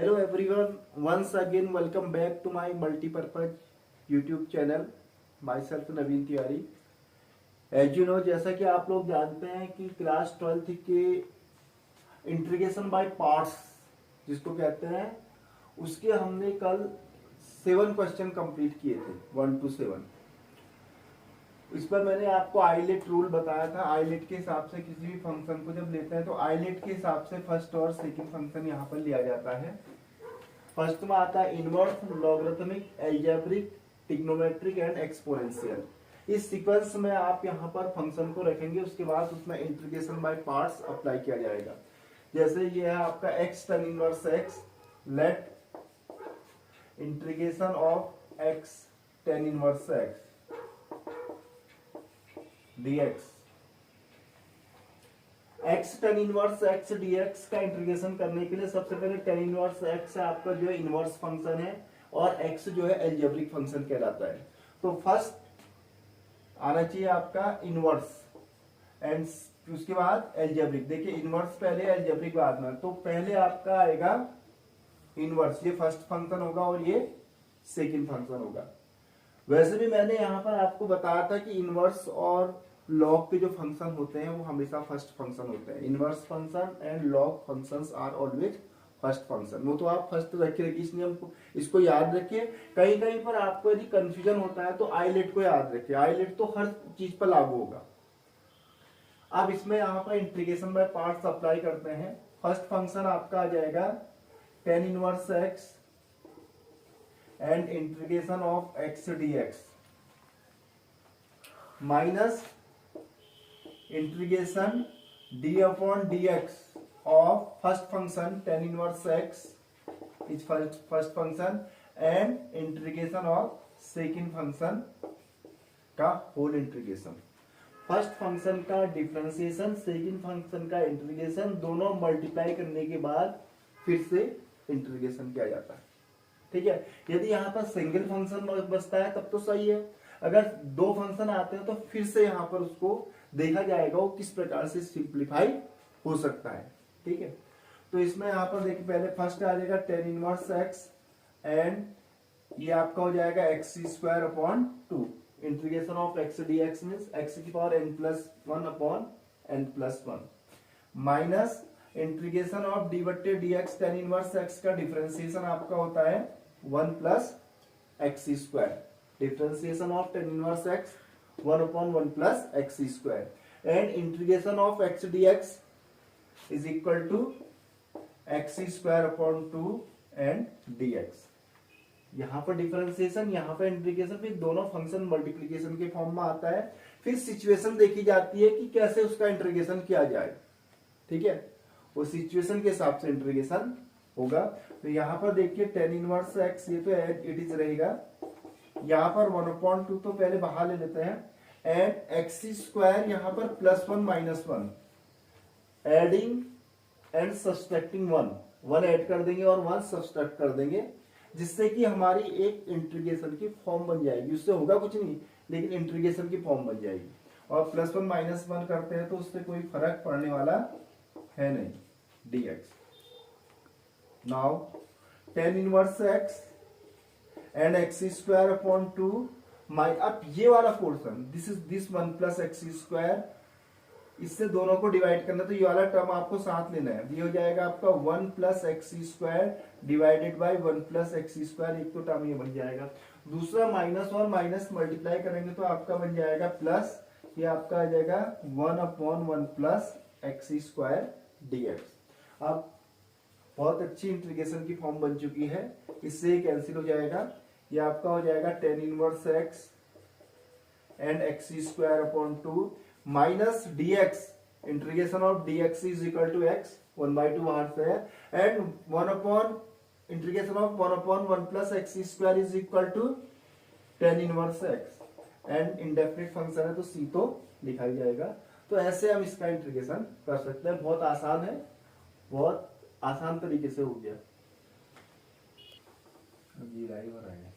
Hello everyone, once again welcome back to my multi-purpose YouTube channel. Myself Naveen Tiwari. As you know, जैसा कि आप लोग जानते हैं कि क्लास 12th के इंटीग्रेशन बाय पार्ट्स जिसको कहते हैं, उसके हमने कल 7 क्वेश्चन कंप्लीट किए थे 1 to 7. इस पर मैंने आपको आईलेट रूल बताया था. आईलेट के हिसाब से किसी भी फंक्शन को जब लेते हैं तो आईलेट के हिसाब से फर्स्ट और सेकंड फंक्शन यहाँ पर लिया जाता है. फर्स्ट में आता है inverse, logarithmic, algebraic, trigonometric and exponential. इस सीक्वेंस में आप यहाँ पर फंक्शन को रखेंगे, उसके बाद उसमें इंटीग्रेशन बाय पार्ट्स अप्लाई किया जाएगा. जैसे ये है आपका x tan inverse x, let integration of x tan inverse x dx. x tan inverse x dx का इंटीग्रेशन करने के लिए सबसे पहले tan इनवर्स x आपका जो है इनवर्स फंक्शन है और x जो है अलजेब्रिक फंक्शन कहलाता है. तो फर्स्ट आना चाहिए आपका इनवर्स एंड उसके बाद अलजेब्रिक. देखिए इनवर्स पहले, अलजेब्रिक बाद में. तो पहले आपका आएगा इनवर्स, ये फर्स्ट फंक्शन होगा और ये सेकंड फंक्शन होगा. वैसे भी मैंने यहां पर आपको बताया था कि इनवर्स और लॉग के जो फंक्शन होते हैं वो हमेशा फर्स्ट फंक्शन होते हैं. Inverse function and log functions are always first function. वो तो आप फर्स्ट रखे इस नियम को, इसको याद रखिए. कहीं कहीं पर आपको यदि कंफ्यूजन होता है तो आईलेट को याद रखिए. आईलेट तो हर चीज पर लागू होगा. अब इसमें यहाँ पर इंटीग्रेशन बाय पार्ट्स अप्लाई करते हैं. फर्स्ट फंक्शन आपका आ जाएगा tan inverse x and integration of x dx minus integration d upon dx of first function tan inverse x is first function and integration of second function का whole integration. First function का differentiation, second function का integration, दोनों multiply करने के बाद फिर से integration किया जाता है. ठीक है. यदि यहाँ पर सिंगल फंक्शन बचता है तब तो सही है. अगर दो फंक्शन आते हैं तो फिर से यहाँ पर उसको देखा जाएगा वो किस प्रकार से सिंप्लीफाई हो सकता है. ठीक है. तो इसमें यहाँ पर देखिए पहले फर्स्ट आ जाएगा tan इनवर्स x एंड ये आपका हो जाएगा x square upon 2. Integration of x dx means x की power n+1 upon n+1 minus integration of d बट्टे dx tan इनवर्स x का डिफरेंशिएशन आपका होता है 1 plus x square. Differentiation of tan inverse x 1 upon 1 plus x square and integration of x dx is equal to x square upon 2 and dx. यहां पर differentiation, यहां पर integration, फिर दोनों फंक्शन मल्टीप्लिकेशन के फॉर्म में आता है. फिर सिचुएशन देखी जाती है कि कैसे उसका इंटीग्रेशन किया जाए. ठीक है. वो सिचुएशन के हिसाब से इंटीग्रेशन होगा. तो यहां पर देखिए tan इनवर्स x ये तो इट इज रहेगा. यहां पर 1/2 तो पहले बाहर ले लेते हैं एंड x स्क्वायर यहां पर +1 -1 एडिंग एंड सब्सट्रैक्टिंग 1 ऐड कर देंगे और 1 सब्सट्रैक्ट कर देंगे, जिससे कि हमारी एक इंटीग्रेशन की फॉर्म बन जाएगी. उससे होगा कुछ नहीं लेकिन इंटीग्रेशन की फॉर्म बन जाएगी. और +1 -1 करते हैं तो उससे कोई फर्क पड़ने वाला है नहीं. dx now tan inverse x and x square upon 2 माई. अब ये वाला portion this 1 plus x square, इससे दोनों को डिवाइड करना तो ये वाला टर्म आपको साथ लेना है. ये हो जाएगा आपका 1 plus x square divided by 1 plus x square. एक तो टर्म ये बन जाएगा. दूसरा माइनस और माइनस मल्टीप्लाई करेंगे तो आपका बन जाएगा प्लस. ये आपका आ जाएगा 1 upon 1 plus x square dx. अब बहुत अच्छी इंटीग्रेशन की फॉर्म बन चुकी है. इससे कैंसिल हो जाएगा. ये आपका हो जाएगा tan inverse x and x square upon 2 minus dx. Integration of dx is equal to x, 1/2 बाहर से है and 1 upon integration of 1 upon 1 plus x square is equal to tan inverse x and indefinite function है तो c तो लिखा ही जाएगा. तो ऐसे हम इसका इंटीग्रेशन कर सकते हैं. बहुत आसान है, बहुत आसान तरीके से हो गया. जी लाइव हो रहा है.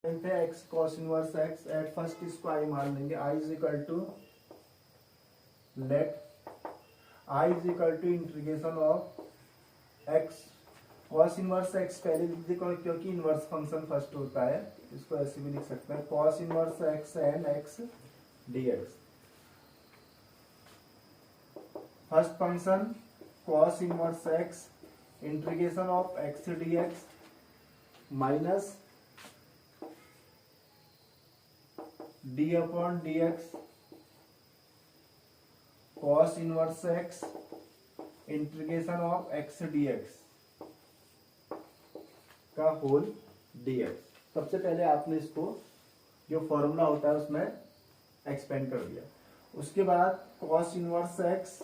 X cos inverse X. At first इसको आई मान लेंगे। I is equal to let I is equal to integration of X cos inverse X पहले लिख दे क्योंकि इनवर्स फंक्शन फर्स्ट होता है, इसको ऐसे भी लिख सकते हैं cos inverse x and x dx. First function cos inverse x integration of x dx minus D upon D x cos inverse x integration of x dx का होल डीएक्स। सबसे पहले आपने इसको जो फॉर्मूला होता है उसमें एक्सपेंड कर दिया। उसके बाद कॉस इनवर्स एक्स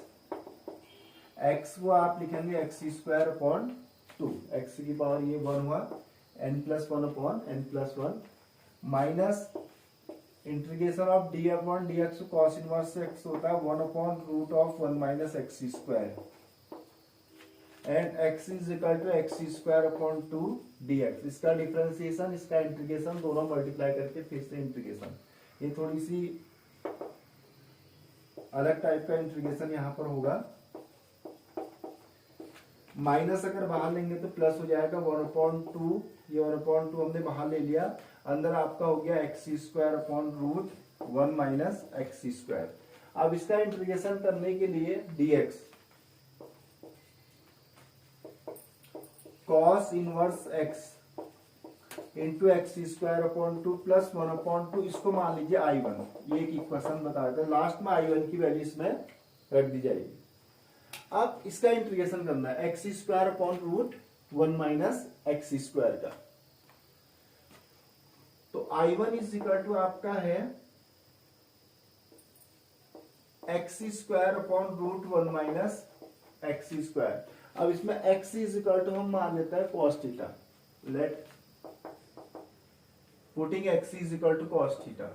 एक्स को आप लिखेंगे एक्स स्क्वायर अपॉन 2, एक्स की पावर ये 1 हुआ n+1 upon n+1 minus integration of d upon D x cos inverse x होता है 1 upon root of 1 minus x square and x is equal to x square upon 2 dx। इसका differentiation इसका integration दोनों multiply करके फिर से integration. ये थोड़ी सी अलग टाइप का इंटीग्रेशन यहाँ पर होगा। माइनस अगर बाहर लेंगे तो प्लस हो जाएगा 1/2। ये 1/2 हमने बाहर ले लिया, अंदर आपका हो गया x square upon root 1 minus x square. अब इसका इंटीग्रेशन करने के लिए dx cos inverse x into x square upon 2 plus 1/2 इसको मान लीजिए I1। ये एक इक्वेशन बता देते हैं, लास्ट में I1 की वैल्यू इसमें रख दी जाएगी। अब इसका इंटीग्रेशन करना है x square upon root 1 minus x square का। तो I1 इज इक्वल टू आपका है x square upon root 1 minus x square. अब इसमें x इज इक्वल टू हम मान लेते हैं cos theta. Let putting x is equal to cos theta.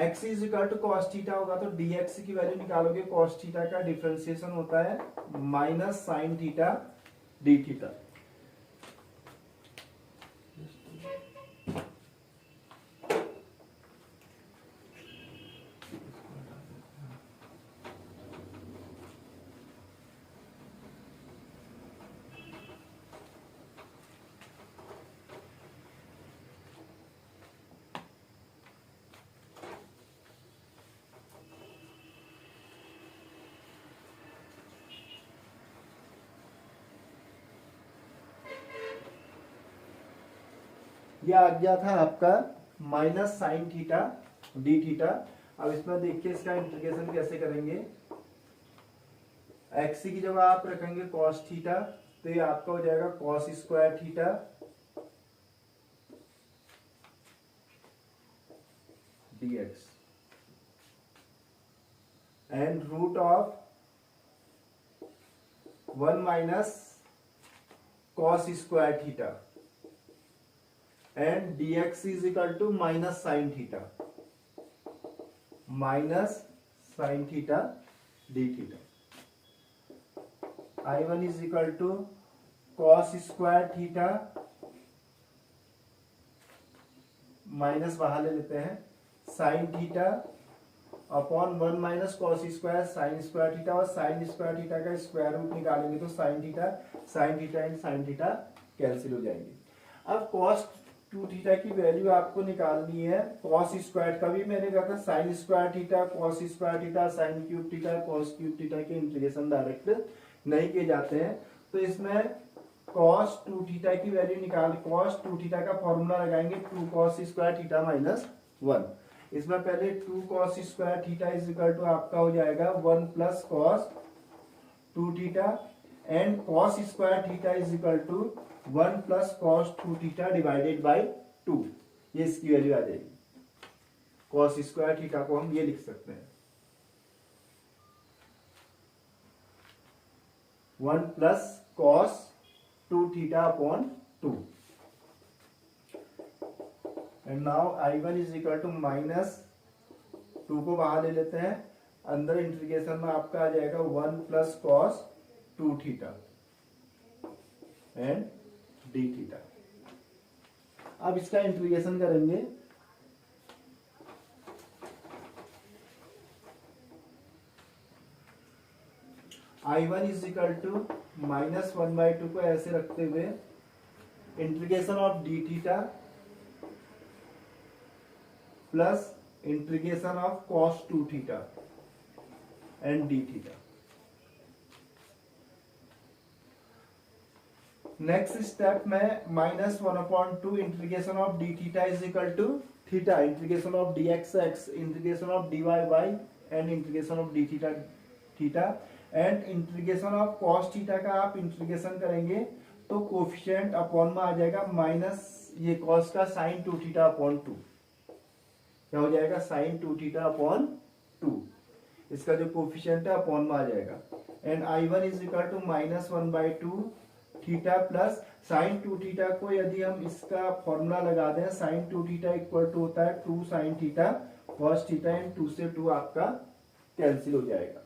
x is equal to cos theta होगा तो dx की वैल्यू निकालोगे, cos थीटा का डिफरेंशिएशन होता है minus sine theta d theta. यह आ गया था आपका minus sine theta d theta. अब इसमें देखिए इसका इंटीग्रेशन कैसे करेंगे। एक्स की जगह आप रखेंगे कॉस थीटा तो ये आपका हो जाएगा cos square theta dx and root of 1 minus cos square theta and dx is equal to minus sine theta d theta. I1 is equal to cos square theta minus बाहर ले लेते हैं sine theta upon 1 minus cos square sine square theta, और sine square theta का square root निकालेंगे तो sine theta and sine theta cancel हो जाएंगे। अब कॉस 2 थीटा की वैल्यू आपको निकालनी है कॉस स्क्वायर का भी मैंने कहा था sign square theta cos square theta sine cube theta cos cube theta के इंटीग्रेशन डायरेक्ट नहीं किए जाते हैं। तो इसमें कॉस 2 थीटा की वैल्यू निकाल कॉस 2 थीटा का फॉर्मूला लगाएंगे 2 कॉस स्क्वायर थीटा माइनस 1। इसमें पहले 2 cos square theta is equal to आपका हो जाएगा 1 प्लस कॉस 2 थीटा एंड cos square theta is equal to 1 plus cos 2 theta divided by 2। ये इसकी वैल्यू आ जाएगी। कॉस स्क्वायर थीटा को हम ये लिख सकते हैं 1 plus cos 2 theta upon 2 and now I1 is equal to minus 2 को बाहर ले लेते हैं अंदर इंटीग्रेशन में आपका आ जाएगा 1 plus cos 2 theta and d theta. अब इसका इंटीग्रेशन करेंगे, I1 इज इक्वल टू -1/2 को ऐसे रखते हुए integration of d theta plus integration of cos 2 theta and d theta. Next step में -1/2 integration of d theta is equal to theta integration of d x x integration of d y y and integration of d theta theta and integration of cos theta का आप integration करेंगे तो coefficient upon में आ जाएगा minus ये cos का sin 2 theta upon 2, क्या हो जाएगा sin 2 थीटा अपॉन 2, इसका जो कोफिशिएंट है अपॉन में आ जाएगा and I1 is equal to -1/2 theta plus sin 2 theta को यदि हम इसका फॉर्मूला लगा दें sin 2 थीटा इक्वल टू होता है 2 sin theta cos theta and 2 से 2 आपका कैंसिल हो जाएगा।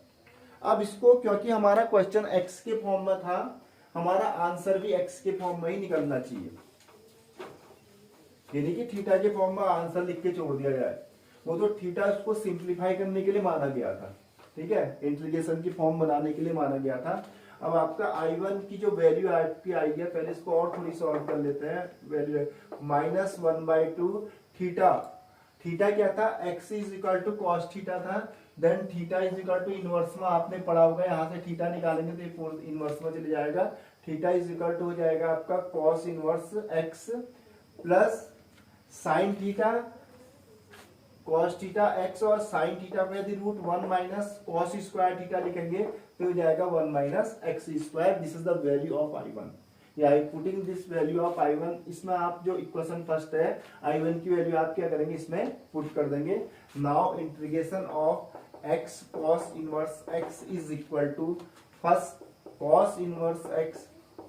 अब इसको क्योंकि हमारा क्वेश्चन x के फॉर्म में था, हमारा आंसर भी x के फॉर्म में ही निकलना चाहिए, यानी कि थीटा के फॉर्म में आंसर लिख के छोड़ दिया जाए। वो तो थीटा उसको सिंप्लीफाई करने के लिए माना गया था, ठीक है, इंटीग्रेशन की फॉर्म बनाने के लिए माना गया था। अब आपका I1 की जो वैल्यू आपकी आई है, पहले इसको और थोड़ी सॉल्व कर लेते हैं। वैल्यू -1/2 थीटा, थीटा क्या था, x is equal to cos theta था, then theta is equal to inverse में आपने पढ़ा होगा, यहाँ से थीटा निकालेंगे तो ये इनवर्स में चले जाएगा, थीटा इज इक्वल टू हो जाएगा आपका cos inverse x plus sine theta cos theta x और साइन थीटा को यदि √1 माइनस cos स्क्वायर थीटा लिखेंगे तो हो जाएगा 1 minus x square. This is the value of I1, या putting this value of I1, इसमें आप जो इक्वेशन फर्स्ट है I1 की वैल्यू आप क्या करेंगे, इसमें पुट कर देंगे। Now integration of x cos inverse x is equal to first cos inverse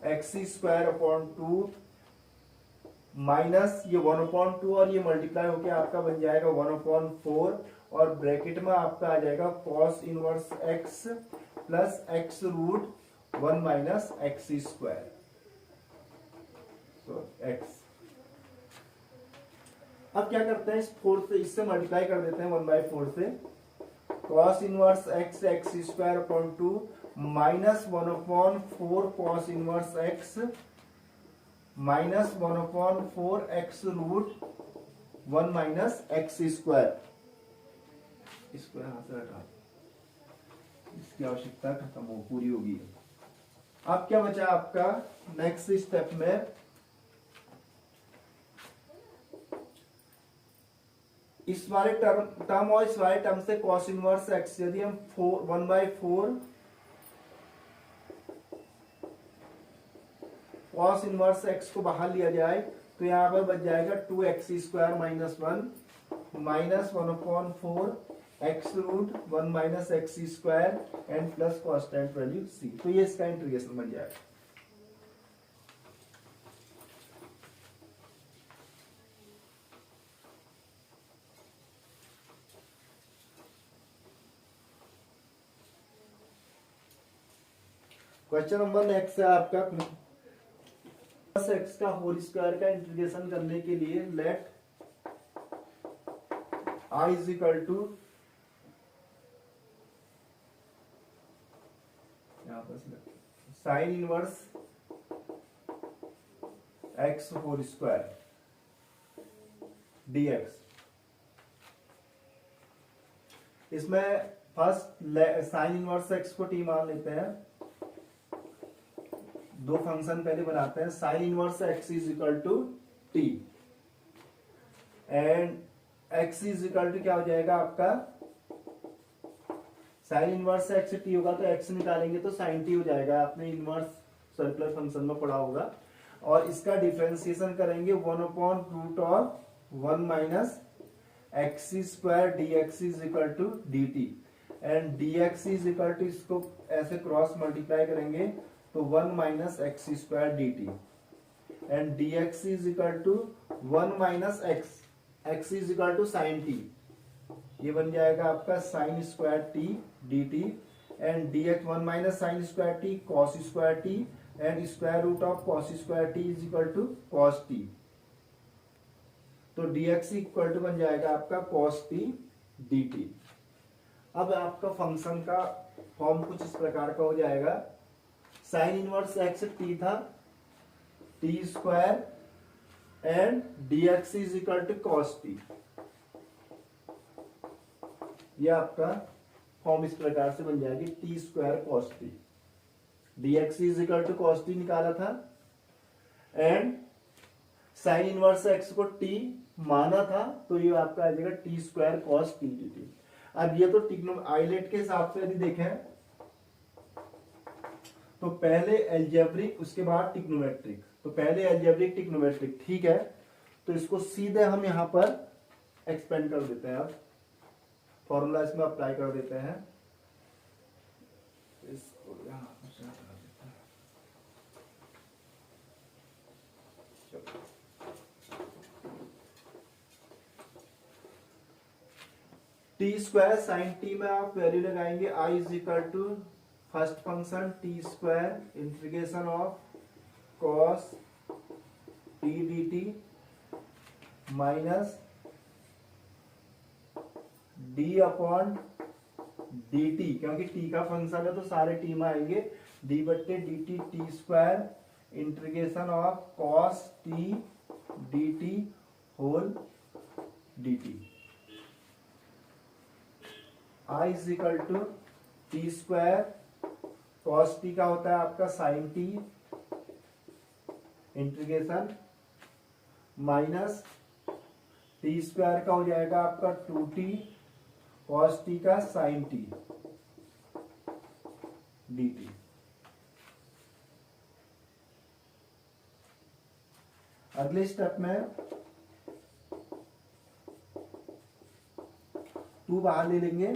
x square upon 2 minus ये 1/2 और ये मल्टीप्लाई होके आपका बन जाएगा 1/4 और ब्रैकेट में आपका आ जाएगा cos inverse x plus x√1 minus x square, तो x। अब क्या करते हैं, इस 4 से इससे मल्टीप्लाई कर देते हैं 1/4 से, cos inverse x square upon 2 minus 1/4 cos inverse x minus 1/4 x√1 minus x square, इसको यहां से हटा, इसकी आवश्यकता खत्म हो पूरी होगी। अब क्या बचा आपका नेक्स्ट स्टेप में, इस वाले टर्म और इस वाले टर्म से cos इनवर्स x यदि हम 1/4 cos इनवर्स x को बाहर लिया जाए तो यहां पर बच जाएगा 2x square minus 1 minus 1/4 x√1 minus x square and plus constant value c, तो ये इसका इंटीग्रेशन बन जाएगा। क्वेश्चन नंबर नेक्स्ट है आपका x का होल स्क्वायर का इंटीग्रेशन करने के लिए let I is equal to, यहां पर sine inverse x whole square dx। इसमें फर्स्ट साइन इनवर्स x को t मान लेते हैं, दो फंक्शन पहले बनाते हैं, sine inverse x is equal to t and x is equal to क्या हो जाएगा आपका, साइन इनवर्स x टी होगा तो x निकालेंगे तो साइन टी हो जाएगा, आपने इनवर्स सर्कुलर फंक्शन में पढ़ा होगा। और इसका डिफरेंशिएशन करेंगे 1/√1 minus x square dx is equal to dt and dx is equal to, इसको ऐसे क्रॉस मल्टीप्लाई करेंगे तो 1 minus x square d t and dx is equal to 1 minus x is equal to sine t ये बन जाएगा आपका sine square t D t, and d x 1 minus sine square t cos square t, and square root of cos square t is equal to cos t. तो dx equal to बन जाएगा आपका cos t dt। अब आपका function का form कुछ इस प्रकार का हो जाएगा, साइन इनवर्स x t था, t square and dx is equal to cos t। यह आपका फॉर्म इस प्रकार से बन जाएगी, t square cos t, dx is equal to cos t निकाला था, एंड साइन इनवर्स x को t माना था, तो ये आपका आ जाएगा T square cos T D T. अब ये तो आइलेट के हिसाब से यदि देखें तो पहले एल्जेब्रिक उसके बाद टिक्नोमेट्रिक, तो पहले एल्जेब्रिक टिक्नोमेट्रिक, ठीक है। तो इसको सीधे हम यहां पर एक्सपेंड कर देते हैं, अब फॉर्मूला इसमें अप्लाई कर देते हैं, इसको यहां टी स्क्वायर साइन टी में आप वैल्यू लगाएंगे I is equal to first function T square integration of cos T D T minus D upon D T, क्योंकि टी का फंक्शन है तो सारे टी में आएंगे, डी बट्टे D T T square integration of cos T D T whole D T. I is equal to T square cos T का होता है आपका sine T integration minus T square का हो जाएगा आपका 2t कॉस टी का साइन टी डी टी। अगले स्टेप में 2 बाहर ले लेंगे,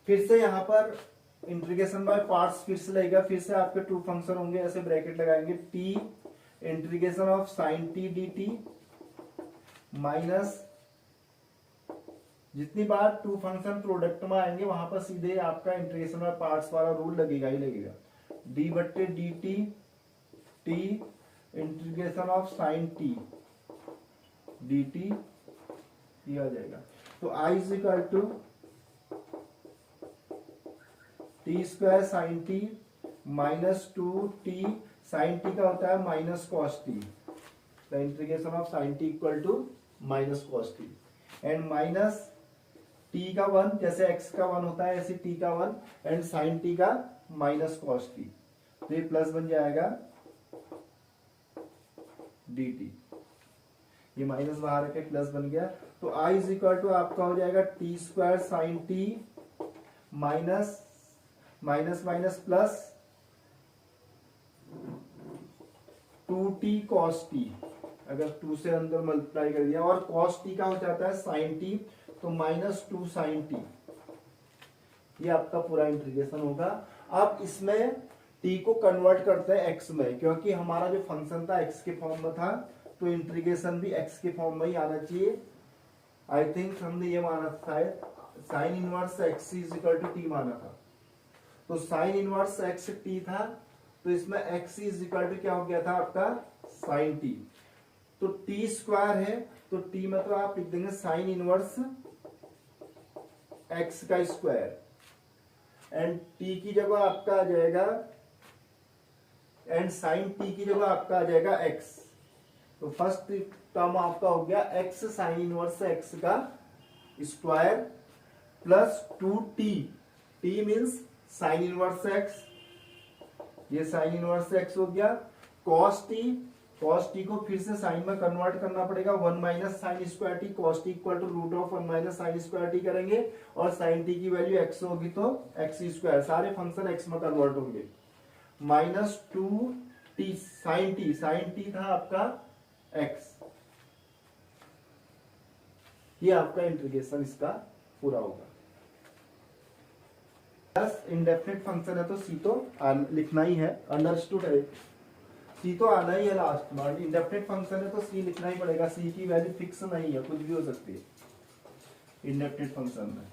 फिर से यहां पर इंटीग्रेशन बाय पार्ट्स फिर से लगेगा, फिर से आपके 2 फंक्शन होंगे, ऐसे ब्रैकेट लगाएंगे, t integration of sine T D T minus जितनी बार 2 फंक्शन प्रोडक्ट में आएंगे वहां पर सीधे आपका इंटीग्रेशन बाय पार्ट्स वाला रूल लगेगा ही लगेगा, डी बट्टे D T T integration of sine T D T आ जाएगा। तो I is equal to T square sine T minus 2t sine T का होता है minus cos T, the integration of sine T equal to minus cos T, and minus T का 1 जैसे x का 1 होता है ऐसे t का 1 एंड साइन टी का माइनस कॉस टी, तो ये प्लस बन जाएगा dt, ये माइनस बाहर के प्लस बन गया। तो i इज इक्वल टू आपका हो जाएगा T square sine T minus minus minus plus 2t cos T, अगर 2 से अंदर मल्टीप्लाई कर दिया, और कॉस टी का हो जाता है साइन टी, तो माइनस 2 साइन टी, ये आपका पूरा इंटीग्रेशन होगा। अब इसमें t को कन्वर्ट करते हैं x में, क्योंकि हमारा जो फंक्शन था x के फॉर्म में था, तो इंटीग्रेशन भी x के फॉर्म में ही आना चाहिए। आई थिंक हमने ये माना था sine inverse x is equal to t माना था, तो साइन इनवर्स x t था, तो इसमें x इज इक्वल टू क्या हो गया था आपका साइन t, तो t स्क्वायर है तो t मतलब आप लिख देंगे साइन इनवर्स x का स्क्वायर, एंड t की जगह आपका आ जाएगा, एंड साइन t की जगह आपका आ जाएगा x, तो फर्स्ट टर्म आपका हो गया x साइन इनवर्स x का square plus 2t, t means sign inverse x, ये साइन इनवर्स x हो गया, cos t को फिर से साइन में कन्वर्ट करना पड़ेगा, 1 minus sine square t cos t equal to root of 1 minus sine square t करेंगे, और साइन t की वैल्यू x होगी तो x स्क्वायर, सारे फंक्शन x में कन्वर्ट होंगे, माइनस 2t साइन t था आपका x, ये आपका इंटीग्रेशन इसका पूरा होगा। प्लस इंडेफिनिट फंक्शन है तो सी तो लिखना ही है, अंडरस्टूड है, सी तो आना ही है लास्ट में, इंडेफिनिट फंक्शन है तो सी लिखना ही पड़ेगा, सी की वैल्यू फिक्स नहीं है, कुछ भी हो सकती है इंडेफिनिट फंक्शन में।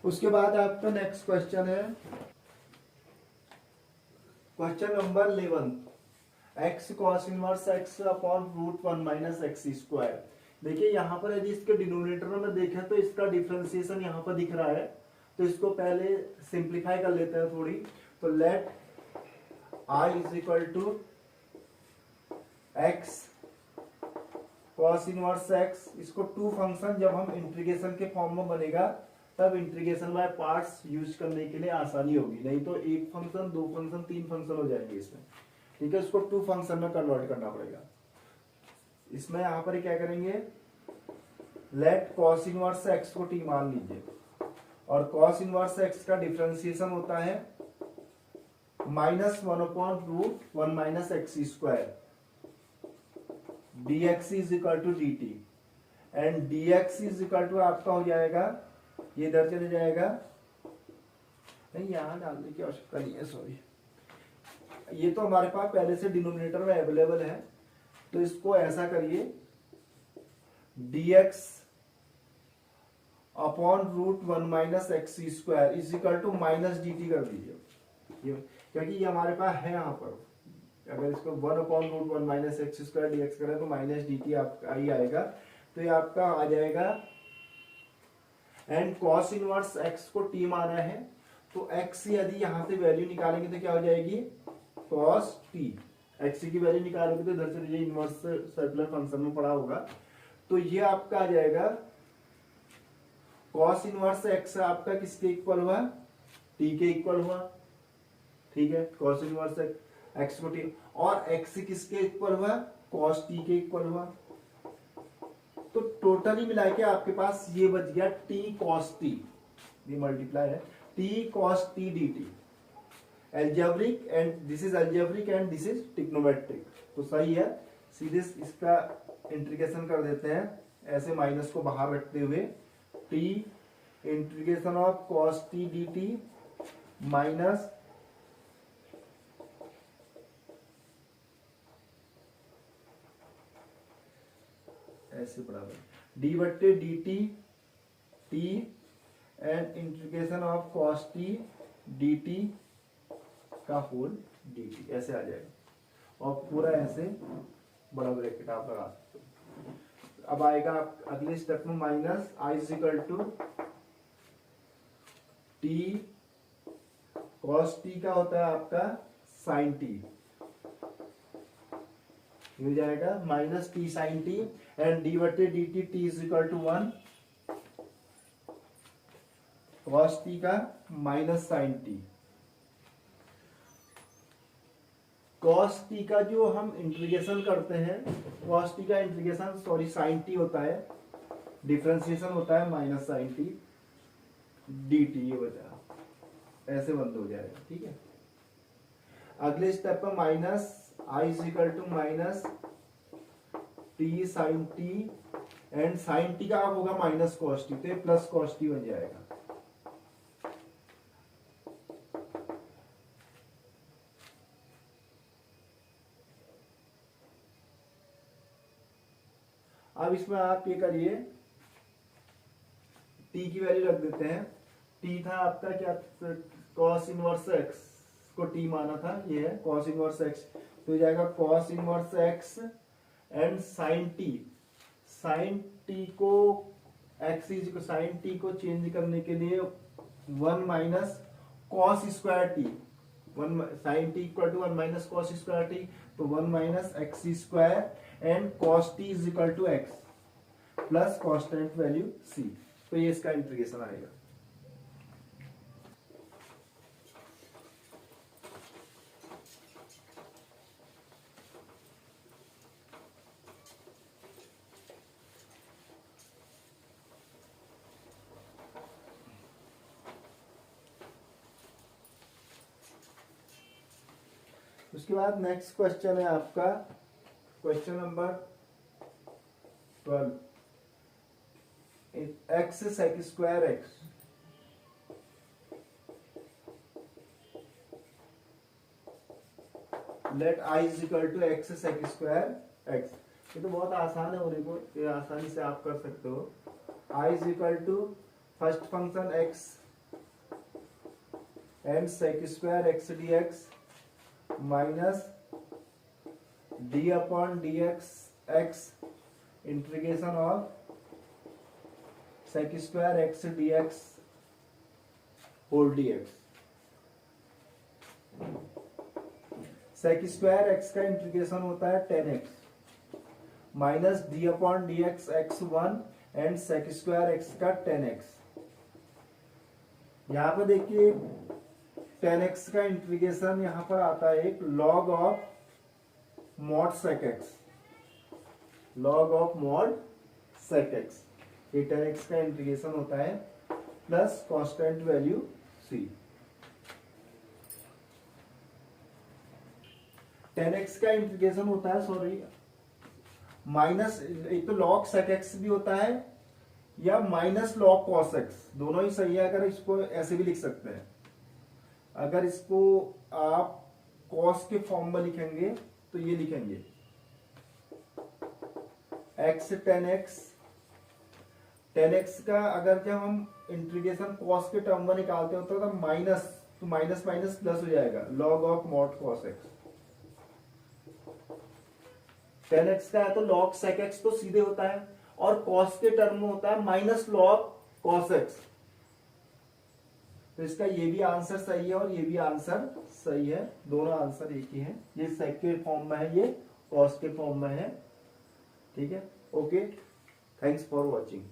उसके बाद आपका नेक्स्ट क्वेश्चन है question number 11, x cos inverse x upon root 1 minus x square. देखिए यहाँ पर यदि इसके डिनोमिनेटर में देखें तो इसका डिफरेंशिएशन यहाँ पर दिख रहा है, तो इसको पहले सिंप्लीफाई कर लेते हैं थोड़ी। तो let I is equal to x cos inverse x, इसको टू फंक्शन जब हम इंटीग्रेशन के फॉर्म में बनेगा तब इंटीग्रेशन बाय पार्ट्स यूज करने के लिए आसानी होगी, नहीं तो एक फंक्शन, दो फंक्शन, तीन फंक्शन हो जाएंगे इसमें। ठीक है, इसको टू फंक्शन में कन्वर्ट करना पड़ेगा। इसमें यहां पर क्या करेंगे, लेट कॉस इनवर्स एक्स को टी मान लीजिए, और कॉस इनवर्स एक्स का डिफरेंशिएशन होता है -1 upon root 1 minus x square dx is equal to dt, and dx is equal to आपका हो जाएगा, ये इधर चले जाएगा, नहीं यहां डालने की आवश्यकता नहीं है, सॉरी, ये तो हमारे पास पहले से डिनोमिनेटर में अवेलेबल है। तो इसको ऐसा करिए, dx upon root 1 minus x square is equal to minus dt कर दीजिए, क्योंकि ये हमारे पास है यहाँ पर। अगर इसको 1 upon root 1 minus x square d x करें तो माइनस dt आपका ही आएगा, तो ये आपका आ जाएगा। एंड कॉस इनवर्स x को t माना है, तो x यदि यहां से वैल्यू निकालेंगे तो क्या हो जाएगी, कॉस t। x की वैल्यू निकालोगे तो इधर से ये इनवर्स सर्कुलर फंक्शन में पड़ा होगा, तो ये आपका आ जाएगा कॉस इनवर्स x आपका किसके इक्वल हुआ, t के इक्वल हुआ। ठीक है, कॉस इनवर्स x को t, और x किसके इक्वल हुआ, कॉस t के इक्वल हुआ। तो टोटली मिला के आपके पास ये बच गया t cos t, ये मल्टीप्लाई है, t cos t dt, algebraic and this is algebraic and this is trigonometric, तो सही है। सीधे इसका इंटीग्रेशन कर देते हैं, ऐसे माइनस को बाहर रखते हुए, t integration of cos t dt minus ऐसे बराबर डी बट्टे D T T and integration of cos T D T का होल डी टी, ऐसे आ जाएगा, और पूरा ऐसे बड़ा ब्रैकेट आप लगा सकते हो। अब आएगा अगले स्टेप में minus I is equal to T cos T का होता है आपका साइन टी, मिल जाएगा minus T sine T, and D बटे D T T is equal to 1 cos T का minus sine T. Cos T का जो हम इंटीग्रेशन करते हैं, कॉस टी का इंटीग्रेशन सॉरी साइन टी होता है, डिफरेंशिएशन होता है minus sine T D T, ये बचा ऐसे बंद हो जाएगा। ठीक है, अगले स्टेप पर minus I is equal to minus T sine T, and sine T का अब होगा माइनस कॉस टी, तो प्लस कॉस टी बन जाएगा। अब इसमें आप ये करिए, टी की वैल्यू रख देते हैं, टी था आपका क्या, कॉस इनवर्स एक्स को टी माना था, ये है कॉस इनवर्स एक्स, तो जाएगा cos inverse x and sine T, sine T को एक्स इज साइन टी को चेंज करने के लिए 1 minus cos square T, sine T equal to 1 minus cos square T, तो 1 minus x square and cos T is equal to X plus constant value C, तो ये इसका integration आएगा। उसके बाद नेक्स्ट क्वेश्चन है आपका question number 12, x sec square x, let I is equal to x sec square x. ये तो बहुत आसान है होने को, ये आसानी से आप कर सकते हो। I is equal to first function X and sec square X D X minus D upon D X integration of sec square X D X whole D X. Sec square X का integration होता है 10x minus D upon D x X one and sec square X का 10x। यहां पर देखिए 10x का integration यहां पर आता है एक log of mod sec x, log of mod sec x. ये 10x का इंटीग्रेशन होता है plus constant value c। 10x का इंटीग्रेशन होता है, सॉरी माइनस, एक तो log sec x भी होता है या माइनस log cos x, दोनों ही सही है। अगर इसको ऐसे भी लिख सकते हैं, अगर इसको आप cos के फॉर्म में लिखेंगे तो ये लिखेंगे x 10x। 10x का अगर जब हम इंटीग्रेशन cos के टर्म में निकालते होते हैं तो माइनस, तो माइनस माइनस प्लस हो जाएगा log of mod cos x। 10x का है तो log sec x तो सीधे होता है और cos के टर्म में होता है माइनस log cos x। तो इसका ये भी आंसर सही है और ये भी आंसर सही है, दोनों आंसर एक ही है। ये sec के फॉर्म में है, ये cos के फॉर्म में है। ठीक है, ओके, थैंक्स फॉर वॉचिंग।